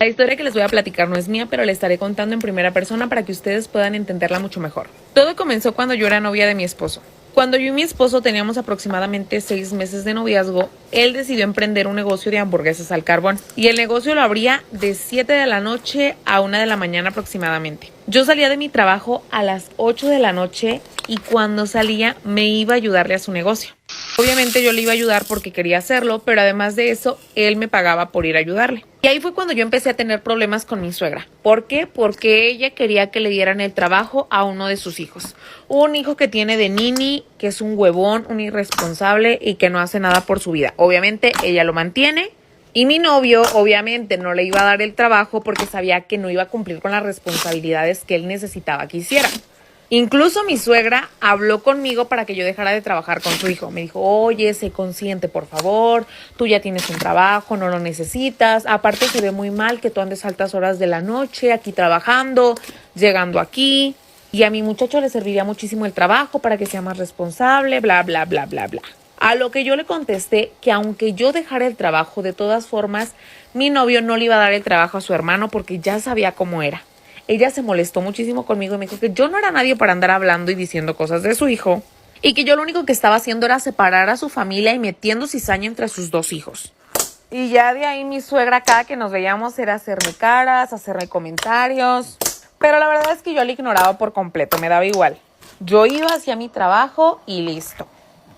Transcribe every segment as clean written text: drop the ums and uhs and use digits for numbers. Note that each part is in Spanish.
La historia que les voy a platicar no es mía, pero la estaré contando en primera persona para que ustedes puedan entenderla mucho mejor. Todo comenzó cuando yo era novia de mi esposo. Cuando yo y mi esposo teníamos aproximadamente 6 meses de noviazgo, él decidió emprender un negocio de hamburguesas al carbón. Y el negocio lo abría de 7 de la noche a 1 de la mañana aproximadamente. Yo salía de mi trabajo a las 8 de la noche y cuando salía me iba a ayudarle a su negocio. Obviamente yo le iba a ayudar porque quería hacerlo, pero además de eso, él me pagaba por ir a ayudarle. Y ahí fue cuando yo empecé a tener problemas con mi suegra. ¿Por qué? Porque ella quería que le dieran el trabajo a uno de sus hijos. Un hijo que tiene de nini, que es un huevón, un irresponsable y que no hace nada por su vida. Obviamente ella lo mantiene. Y mi novio obviamente no le iba a dar el trabajo porque sabía que no iba a cumplir con las responsabilidades que él necesitaba que hiciera. Incluso mi suegra habló conmigo para que yo dejara de trabajar con su hijo. Me dijo, oye, sé consciente, por favor, tú ya tienes un trabajo, no lo necesitas. Aparte se ve muy mal que tú andes a altas horas de la noche aquí trabajando, llegando aquí. Y a mi muchacho le serviría muchísimo el trabajo para que sea más responsable, bla, bla, bla, bla, bla. A lo que yo le contesté que aunque yo dejara el trabajo, de todas formas, mi novio no le iba a dar el trabajo a su hermano porque ya sabía cómo era. Ella se molestó muchísimo conmigo y me dijo que yo no era nadie para andar hablando y diciendo cosas de su hijo y que yo lo único que estaba haciendo era separar a su familia y metiendo cizaña entre sus dos hijos. Y ya de ahí mi suegra cada que nos veíamos era hacerme caras, hacerme comentarios, pero la verdad es que yo la ignoraba por completo, me daba igual. Yo iba hacia mi trabajo y listo.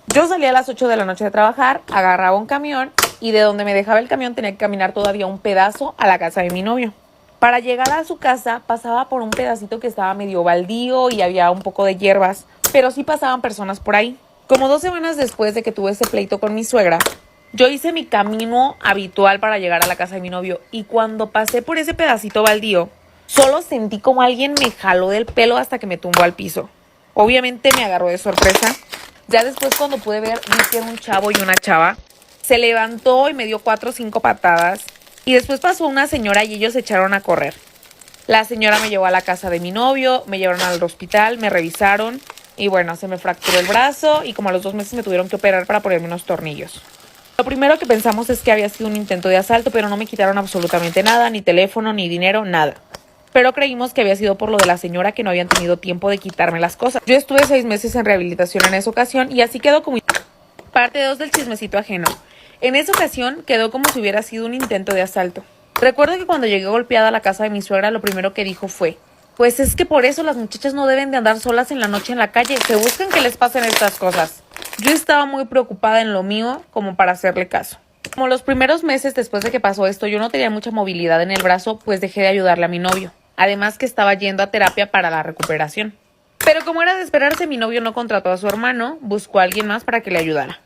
Yo salía a las 8 de la noche de trabajar, agarraba un camión y de donde me dejaba el camión tenía que caminar todavía un pedazo a la casa de mi novio. Para llegar a su casa pasaba por un pedacito que estaba medio baldío y había un poco de hierbas, pero sí pasaban personas por ahí. Como 2 semanas después de que tuve ese pleito con mi suegra, yo hice mi camino habitual para llegar a la casa de mi novio y cuando pasé por ese pedacito baldío, solo sentí como alguien me jaló del pelo hasta que me tumbó al piso. Obviamente me agarró de sorpresa. Ya después cuando pude ver, vi que era un chavo y una chava. Se levantó y me dio 4 o 5 patadas. Y después pasó una señora y ellos se echaron a correr. La señora me llevó a la casa de mi novio, me llevaron al hospital, me revisaron y bueno, se me fracturó el brazo y como a los 2 meses me tuvieron que operar para ponerme unos tornillos. Lo primero que pensamos es que había sido un intento de asalto, pero no me quitaron absolutamente nada, ni teléfono, ni dinero, nada. Pero creímos que había sido por lo de la señora que no habían tenido tiempo de quitarme las cosas. Yo estuve 6 meses en rehabilitación en esa ocasión y así quedó como parte 2 del chismecito ajeno. En esa ocasión quedó como si hubiera sido un intento de asalto. Recuerdo que cuando llegué golpeada a la casa de mi suegra, lo primero que dijo fue, pues es que por eso las muchachas no deben de andar solas en la noche en la calle, se buscan que les pasen estas cosas. Yo estaba muy preocupada en lo mío como para hacerle caso. Como los primeros meses después de que pasó esto, yo no tenía mucha movilidad en el brazo, pues dejé de ayudarle a mi novio. Además que estaba yendo a terapia para la recuperación. Pero como era de esperarse, mi novio no contrató a su hermano, buscó a alguien más para que le ayudara.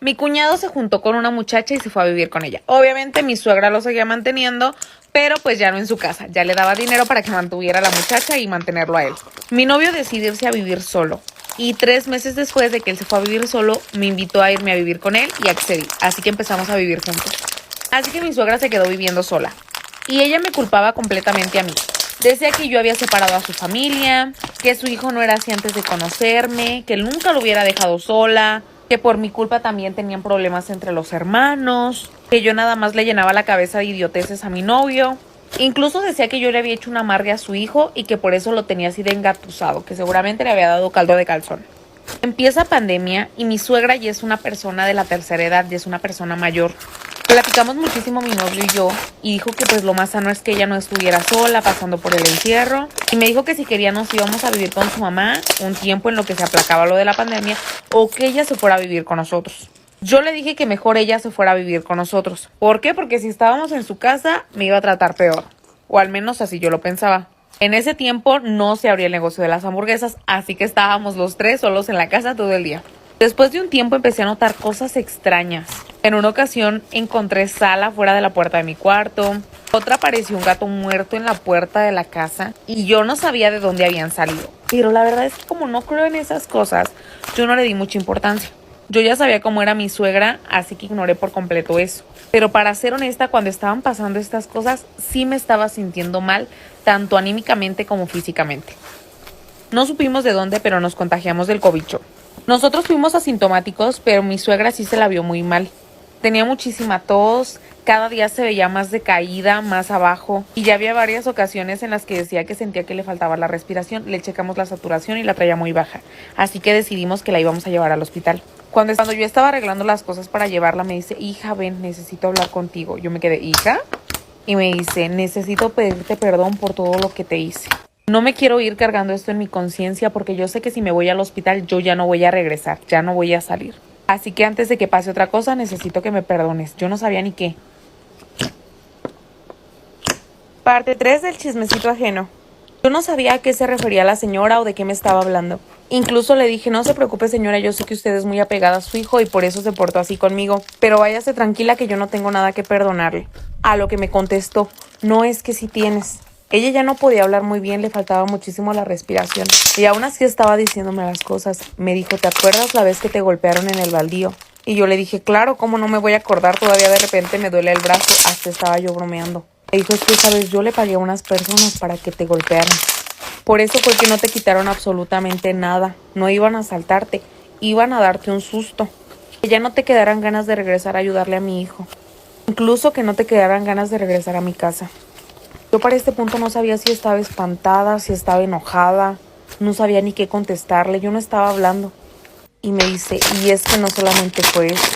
Mi cuñado se juntó con una muchacha y se fue a vivir con ella. Obviamente mi suegra lo seguía manteniendo, pero pues ya no en su casa. Ya le daba dinero para que mantuviera a la muchacha y mantenerlo a él. Mi novio decidió irse a vivir solo. Y 3 meses después de que él se fue a vivir solo, me invitó a irme a vivir con él y accedí. Así que empezamos a vivir juntos. Así que mi suegra se quedó viviendo sola. Y ella me culpaba completamente a mí. Decía que yo había separado a su familia, que su hijo no era así antes de conocerme, que él nunca lo hubiera dejado sola, que por mi culpa también tenían problemas entre los hermanos, que yo nada más le llenaba la cabeza de idioteces a mi novio. Incluso decía que yo le había hecho un amarre a su hijo y que por eso lo tenía así de engatusado, que seguramente le había dado caldo de calzón. Empieza pandemia y mi suegra ya es una persona de la tercera edad, ya es una persona mayor. Platicamos muchísimo mi novio y yo y dijo que pues lo más sano es que ella no estuviera sola pasando por el encierro y me dijo que si quería nos íbamos a vivir con su mamá un tiempo en lo que se aplacaba lo de la pandemia o que ella se fuera a vivir con nosotros. Yo le dije que mejor ella se fuera a vivir con nosotros. ¿Por qué? Porque si estábamos en su casa me iba a tratar peor, o al menos así yo lo pensaba. En ese tiempo no se abría el negocio de las hamburguesas, así que estábamos los 3 solos en la casa todo el día. Después de un tiempo empecé a notar cosas extrañas. En una ocasión encontré sal afuera de la puerta de mi cuarto. Otra apareció un gato muerto en la puerta de la casa y yo no sabía de dónde habían salido. Pero la verdad es que como no creo en esas cosas, yo no le di mucha importancia. Yo ya sabía cómo era mi suegra, así que ignoré por completo eso. Pero para ser honesta, cuando estaban pasando estas cosas, sí me estaba sintiendo mal, tanto anímicamente como físicamente. No supimos de dónde, pero nos contagiamos del cobicho. Nosotros fuimos asintomáticos, pero mi suegra sí se la vio muy mal. Tenía muchísima tos, cada día se veía más decaída, más abajo, y ya había varias ocasiones en las que decía que sentía que le faltaba la respiración. Le checamos la saturación y la traía muy baja, así que decidimos que la íbamos a llevar al hospital. Cuando yo estaba arreglando las cosas para llevarla, me dice, hija, ven, necesito hablar contigo. Yo me quedé, ¿hija? Y me dice, necesito pedirte perdón por todo lo que te hice. No me quiero ir cargando esto en mi conciencia porque yo sé que si me voy al hospital yo ya no voy a regresar, ya no voy a salir. Así que antes de que pase otra cosa necesito que me perdones. Yo no sabía ni qué. Parte 3 del chismecito ajeno. Yo no sabía a qué se refería la señora o de qué me estaba hablando. Incluso le dije, no se preocupe señora, yo sé que usted es muy apegada a su hijo y por eso se portó así conmigo, pero váyase tranquila que yo no tengo nada que perdonarle. A lo que me contestó, no, es que sí tienes. Ella ya no podía hablar muy bien, le faltaba muchísimo la respiración. Y aún así estaba diciéndome las cosas. Me dijo, ¿te acuerdas la vez que te golpearon en el baldío? Y yo le dije, claro, ¿cómo no me voy a acordar? Todavía de repente me duele el brazo. Hasta estaba yo bromeando. Me dijo, es que sabes, yo le pagué a unas personas para que te golpearan. Por eso fue que no te quitaron absolutamente nada. No iban a asaltarte, iban a darte un susto. Que ya no te quedaran ganas de regresar a ayudarle a mi hijo. Incluso que no te quedaran ganas de regresar a mi casa. Yo para este punto no sabía si estaba espantada, si estaba enojada, no sabía ni qué contestarle, yo no estaba hablando. Y me dice, y es que no solamente fue eso,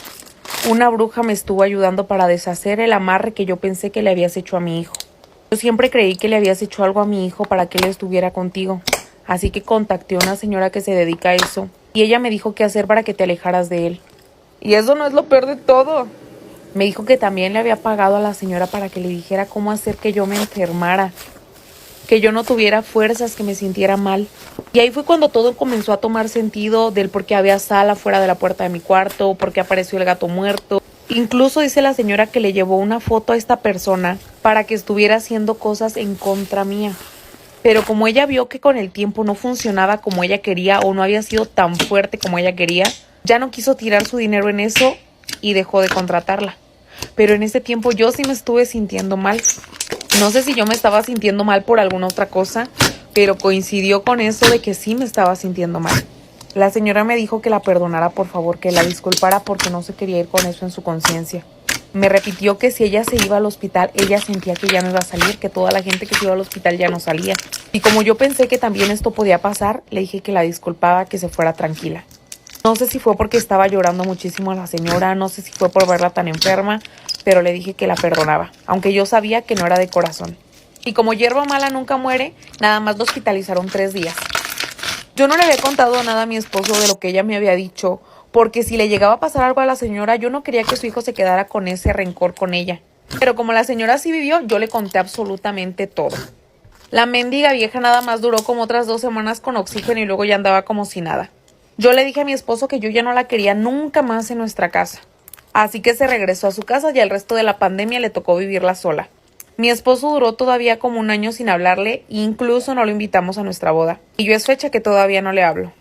una bruja me estuvo ayudando para deshacer el amarre que yo pensé que le habías hecho a mi hijo. Yo siempre creí que le habías hecho algo a mi hijo para que él estuviera contigo, así que contacté a una señora que se dedica a eso, y ella me dijo qué hacer para que te alejaras de él. Y eso no es lo peor de todo. Me dijo que también le había pagado a la señora para que le dijera cómo hacer que yo me enfermara, que yo no tuviera fuerzas, que me sintiera mal. Y ahí fue cuando todo comenzó a tomar sentido del por qué había sal afuera de la puerta de mi cuarto, por qué apareció el gato muerto. Incluso dice la señora que le llevó una foto a esta persona para que estuviera haciendo cosas en contra mía. Pero como ella vio que con el tiempo no funcionaba como ella quería o no había sido tan fuerte como ella quería, ya no quiso tirar su dinero en eso y dejó de contratarla. Pero en ese tiempo yo sí me estuve sintiendo mal. No sé si yo me estaba sintiendo mal por alguna otra cosa, pero coincidió con eso de que sí me estaba sintiendo mal. La señora me dijo que la perdonara, por favor, que la disculpara porque no se quería ir con eso en su conciencia. Me repitió que si ella se iba al hospital, ella sentía que ya no iba a salir, que toda la gente que se iba al hospital ya no salía. Y como yo pensé que también esto podía pasar, le dije que la disculpaba, que se fuera tranquila. No sé si fue porque estaba llorando muchísimo a la señora, no sé si fue por verla tan enferma, pero le dije que la perdonaba, aunque yo sabía que no era de corazón. Y como hierba mala nunca muere, nada más lo hospitalizaron 3 días. Yo no le había contado nada a mi esposo de lo que ella me había dicho, porque si le llegaba a pasar algo a la señora, yo no quería que su hijo se quedara con ese rencor con ella. Pero como la señora sí vivió, yo le conté absolutamente todo. La mendiga vieja nada más duró como otras 2 semanas con oxígeno y luego ya andaba como si nada. Yo le dije a mi esposo que yo ya no la quería nunca más en nuestra casa. Así que se regresó a su casa y el resto de la pandemia le tocó vivirla sola. Mi esposo duró todavía como 1 año sin hablarle, incluso no lo invitamos a nuestra boda. Y yo es fecha que todavía no le hablo.